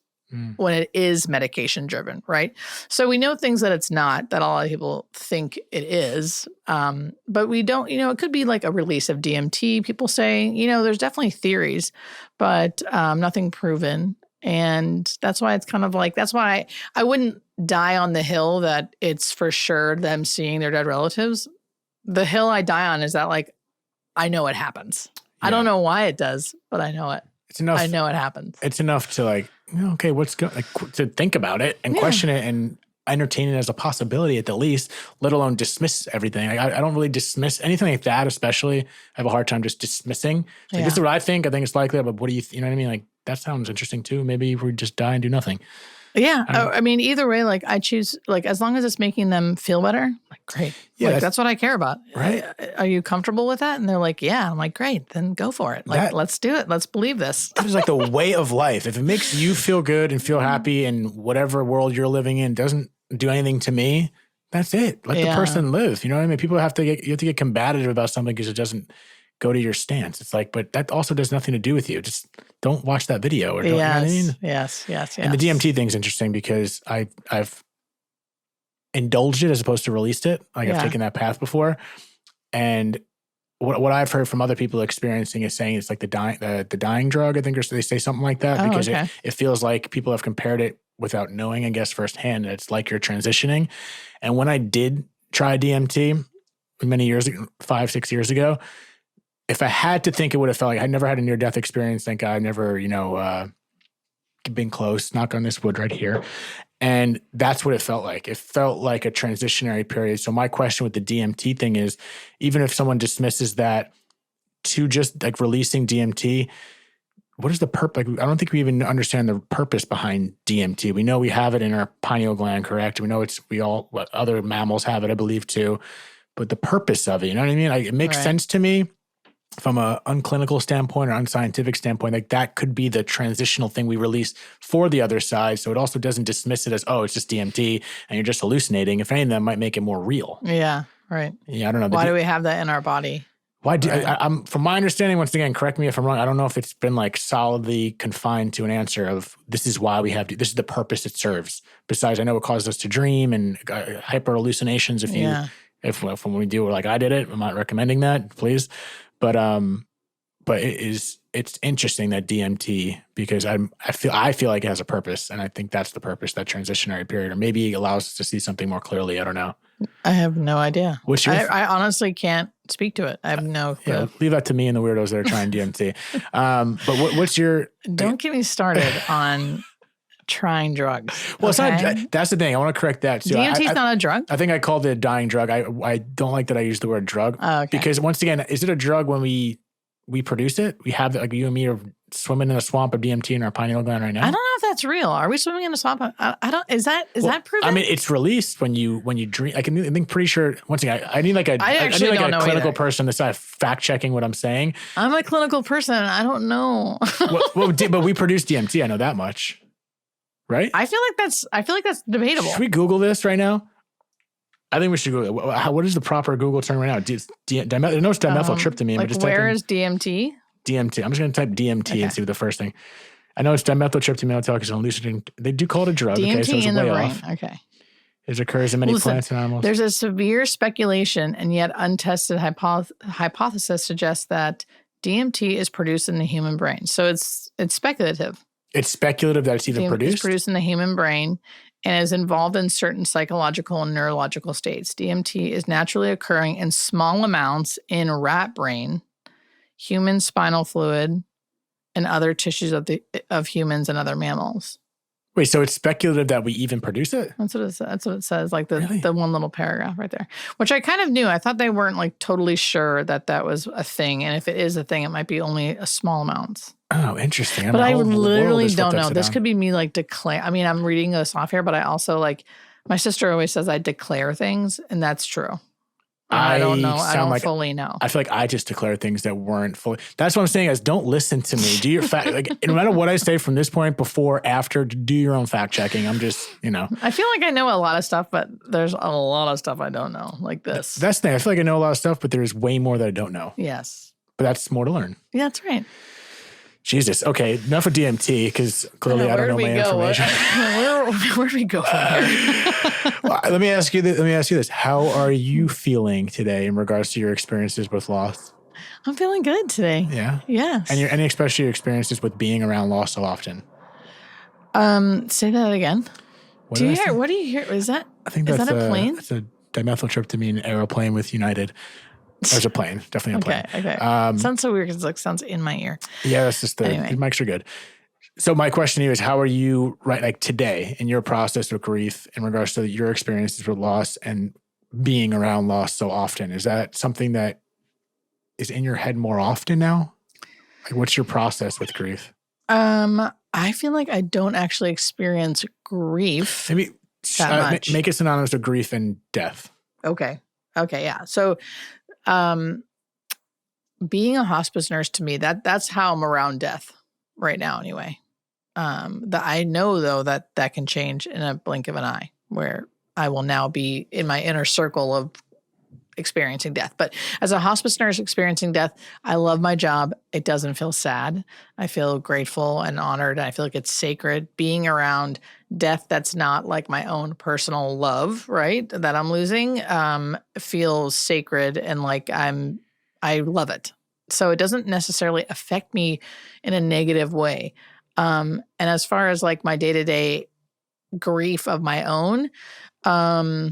when it is medication driven, right? So we know things that it's not, that a lot of people think it is. But we don't, it could be like a release of DMT. People say, there's definitely theories, but nothing proven. And that's why it's kind of like, that's why I wouldn't die on the hill that it's for sure them seeing their dead relatives. The hill I die on is that like, I know it happens. Yeah. I don't know why it does, but I know it. It's enough. I know it happens. It's enough to like, okay, to think about it and question it and entertain it as a possibility at the least, let alone dismiss everything. I don't really dismiss anything like that, especially. I have a hard time just dismissing. Like, this is what I think. I think it's likely, but what do you know what I mean? Like, that sounds interesting too. Maybe we just die and do nothing. Yeah. I mean, either way, like I choose, like as long as it's making them feel better, like great. Yeah, like, that's what I care about. Right. Are you comfortable with that? And they're like, yeah. I'm like, great, then go for it. Like, let's do it. Let's believe this. It's like the way of life. If it makes you feel good and feel happy and whatever world you're living in doesn't do anything to me, that's it. Let the person live. You know what I mean? People you have to get combative about something because it doesn't go to your stance. It's like, but that also does nothing to do with you. Just don't watch that video. Or don't, you know what I mean? Yes. And the DMT thing's interesting because I've indulged it as opposed to released it. Like I've taken that path before. And what I've heard from other people experiencing is saying it's like the dying drug, I think, or they say something like that, because it feels like people have compared it without knowing, I guess, firsthand. It's like you're transitioning. And when I did try DMT many years ago, 5-6 years ago, if I had to think, it would have felt like I never had a near-death experience. Thank God. I never, been close, knock on this wood right here. And that's what it felt like. It felt like a transitionary period. So my question with the DMT thing is, even if someone dismisses that to just like releasing DMT, what is the purpose? Like, I don't think we even understand the purpose behind DMT. We know we have it in our pineal gland, correct? We know other mammals have it, I believe too. But the purpose of it, you know what I mean? Like, it makes sense to me from a unclinical standpoint or unscientific standpoint. Like, that could be the transitional thing we release for the other side. So it also doesn't dismiss it as, oh, it's just DMT and you're just hallucinating. If anything, that might make it more real. Yeah, right. Yeah, I don't know. Why do we have that in our body? Why do I'm from my understanding, once again, correct me if I'm wrong, I don't know if it's been like solidly confined to an answer of this is why we have this is the purpose it serves. Besides, I know it causes us to dream and hyper hallucinations if when we do like I did it. I'm not recommending that, please. But it's interesting that DMT, because I feel like it has a purpose, and I think that's the purpose, that transitionary period, or maybe it allows us to see something more clearly. I don't know. I have no idea. What's your I honestly can't speak to it. I have no clue. Yeah, leave that to me and the weirdos that are trying DMT. But what's your... Don't get me started on trying drugs. Well, okay? It's not. That's the thing. I want to correct that. So DMT is not a drug? I think I called it a dying drug. I don't like that I use the word drug. Oh, okay. Because once again, is it a drug when we produce it? We have, like, you and me are swimming in a swamp of DMT in our pineal gland right now. I don't know if that's real. Are we swimming in a swamp? I don't. Is that proven? I mean, it's released when you drink. I think pretty sure. Once again, I need like a clinical person to start fact checking what I'm saying. I'm a clinical person. I don't know. But we produce DMT. I know that much, right? I feel like that's debatable. Should we Google this right now? I think we should Google it. What is the proper Google term right now? I know it's dimethyltryptamine. Like, where is DMT? DMT. I'm just going to type DMT and see what the first thing. I know it's dimethyltryptamine. I'll tell you because I'm hallucinating. They do call it a drug. DMT okay, so it's in way the brain. off. Okay. It occurs in many plants and animals. There's a severe speculation and yet untested hypothesis suggests that DMT is produced in the human brain. So it's speculative. It's speculative that it's even produced? It's produced in the human brain and is involved in certain psychological and neurological states. DMT is naturally occurring in small amounts in rat brain, human spinal fluid, and other tissues of humans and other mammals. Wait, so it's speculative that we even produce it? That's what it says. Like the one little paragraph right there, which I kind of knew. I thought they weren't like totally sure that was a thing, and if it is a thing, it might be only a small amounts. Oh, interesting. But I literally don't know. This could be me like declare. I mean, I'm reading this off here, but I also like my sister always says I declare things, and that's true. I don't know. I don't fully know. I feel like I just declare things that weren't fully. That's what I'm saying is don't listen to me. Do your fact. Like, no matter what I say from this point, before, after, do your own fact checking. I'm just, I feel like I know a lot of stuff, but there's a lot of stuff I don't know, like this. That's the thing. I feel like I know a lot of stuff, but there's way more that I don't know. Yes. But that's more to learn. Yeah, that's right. Jesus. Okay. Enough of DMT because clearly I don't know my information. Where do we go from here? Well, let me ask you this. How are you feeling today in regards to your experiences with loss? I'm feeling good today. Yeah? Yes. And especially your experiences with being around loss so often. Say that again. What do you hear? Is that a plane? It's a dimethyltryptamine aeroplane with United. There's a plane. Definitely a plane. Okay. Sounds so weird because it sounds in my ear. Yeah, that's just the mics are good. So my question to you is, how are you today in your process of grief in regards to your experiences with loss and being around loss so often? Is that something that is in your head more often now? Like, what's your process with grief? I feel like I don't actually experience grief. Maybe that much. Make it synonymous to grief and death. Okay. Yeah. So, being a hospice nurse to me, that's how I'm around death right now anyway. That I know though that can change in a blink of an eye, where I will now be in my inner circle of experiencing death. But as a hospice nurse experiencing death, I love my job. It doesn't feel sad. I feel grateful and honored. I feel like it's sacred. Being around death that's not like my own personal love, right, that I'm losing, feels sacred and like I love it. So it doesn't necessarily affect me in a negative way. And as far as like my day-to-day grief of my own, I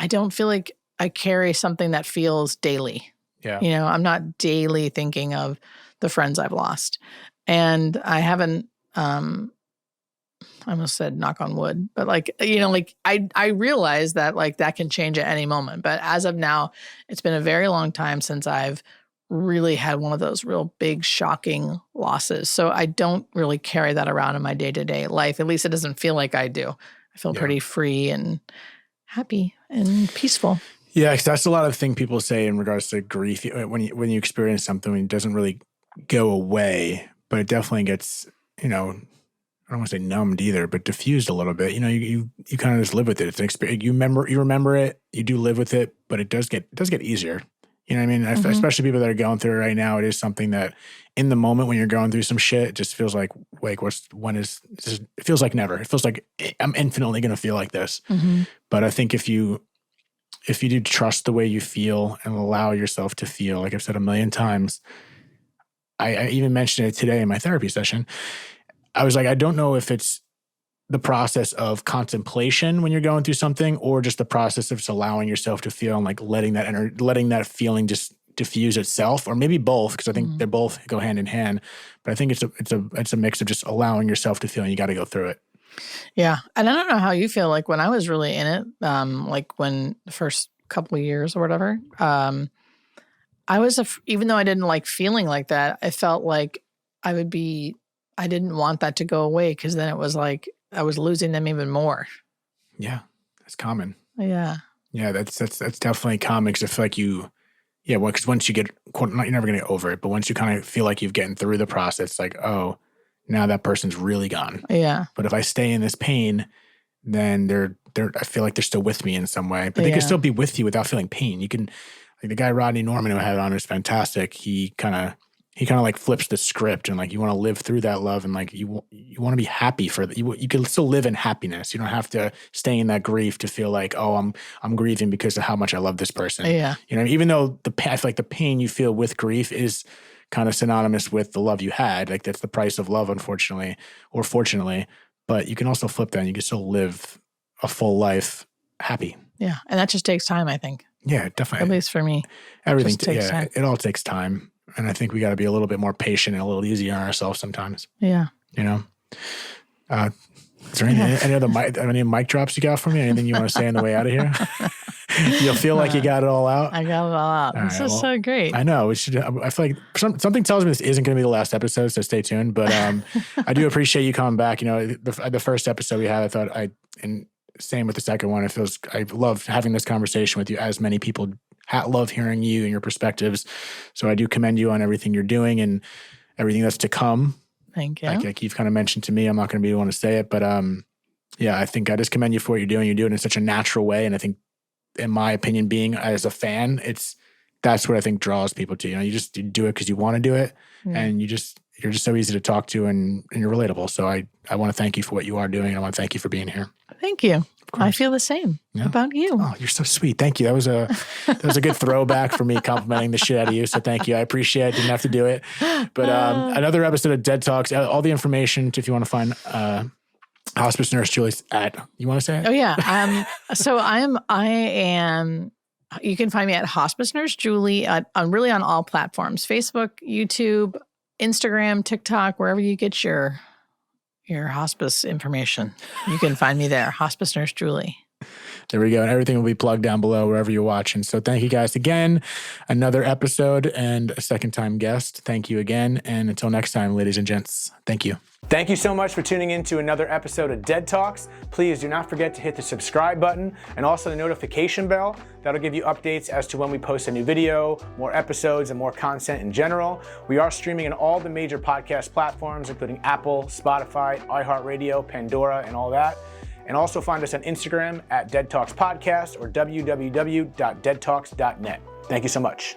don't feel like I carry something that feels daily. Yeah. I'm not daily thinking of the friends I've lost. And I haven't, I almost said knock on wood, but like, like I realize that like that can change at any moment. But as of now, it's been a very long time since I've really had one of those real big, shocking losses. So I don't really carry that around in my day-to-day life. At least it doesn't feel like I do. I feel pretty free and happy and peaceful. Yeah, because that's a lot of the thing people say in regards to grief. When you experience something, it doesn't really go away, but it definitely gets, I don't want to say numbed either, but diffused a little bit. You kind of just live with it. It's an experience. You remember it. You do live with it, but it does get easier. You know what I mean? Mm-hmm. Especially people that are going through it right now. It is something that in the moment when you're going through some shit, it just feels like, wait, it feels like never. It feels like I'm infinitely going to feel like this. Mm-hmm. But I think if you do trust the way you feel and allow yourself to feel, like I've said a million times, I even mentioned it today in my therapy session. I was like, I don't know if it's the process of contemplation when you're going through something, or just the process of just allowing yourself to feel and like letting that feeling just diffuse itself, or maybe both, because I think they both go hand in hand. But I think it's a mix of just allowing yourself to feel, and you got to go through it. Yeah, and I don't know how you feel. Like when I was really in it, like when the first couple of years or whatever, I was even though I didn't like feeling like that, I felt like I didn't want that to go away, because then it was like I was losing them even more. Yeah, that's common. Yeah. Yeah, that's definitely common, because I feel like because once you get, you're never going to get over it, but once you kind of feel like you've gotten through the process, it's like, oh, now that person's really gone. Yeah. But if I stay in this pain, then I feel like they're still with me in some way. But they can still be with you without feeling pain. You can, like the guy Rodney Norman who I had on is fantastic. He kind of like flips the script, and like you want to live through that love, and like you want to be happy for that. You can still live in happiness. You don't have to stay in that grief to feel like, oh, I'm grieving because of how much I love this person. Yeah. Even though I feel like the pain you feel with grief is kind of synonymous with the love you had. Like that's the price of love, unfortunately, or fortunately. But you can also flip that, and you can still live a full life happy. Yeah, and that just takes time, I think. Yeah, definitely. At least for me. Everything takes time. It all takes time. And I think we got to be a little bit more patient and a little easier on ourselves sometimes. Yeah. Is there any mic drops you got for me? Anything you want to say on the way out of here? You'll feel like you got it all out? I got it all out. This is so great. I know. I feel like something tells me this isn't going to be the last episode, so stay tuned. But I do appreciate you coming back. The first episode we had, I thought and same with the second one, I love having this conversation with you, as many people love hearing you and your perspectives. So I do commend you on everything you're doing and everything that's to come. Thank you. Like you've kind of mentioned to me, I'm not going to be the one to say it, but I think I just commend you for what you're doing. You do it in such a natural way. And I think, in my opinion, being as a fan, that's what I think draws people to you. You do it because you want to do it, and you're just so easy to talk to, and you're relatable. So I want to thank you for what you are doing, and I want to thank you for being here. Thank you. I feel the same about you. Oh, you're so sweet. Thank you. That was a good throwback for me, complimenting the shit out of you. So thank you. I appreciate it. Didn't have to do it. But another episode of Dead Talks. All the information, if you want to find Hospice Nurse Julie's you want to say it? Oh yeah. So I am. You can find me at Hospice Nurse Julie on all platforms: Facebook, YouTube, Instagram, TikTok, wherever you get your hospice information. You can find me there, Hospice Nurse Julie. There we go. And everything will be plugged down below wherever you're watching. So thank you guys again. Another episode and a second time guest. Thank you again. And until next time, ladies and gents, thank you. Thank you so much for tuning in to another episode of Dead Talks. Please do not forget to hit the subscribe button and also the notification bell. That'll give you updates as to when we post a new video, more episodes, and more content in general. We are streaming on all the major podcast platforms, including Apple, Spotify, iHeartRadio, Pandora, and all that. And also find us on Instagram at Dead Talks Podcast or www.deadtalks.net. Thank you so much.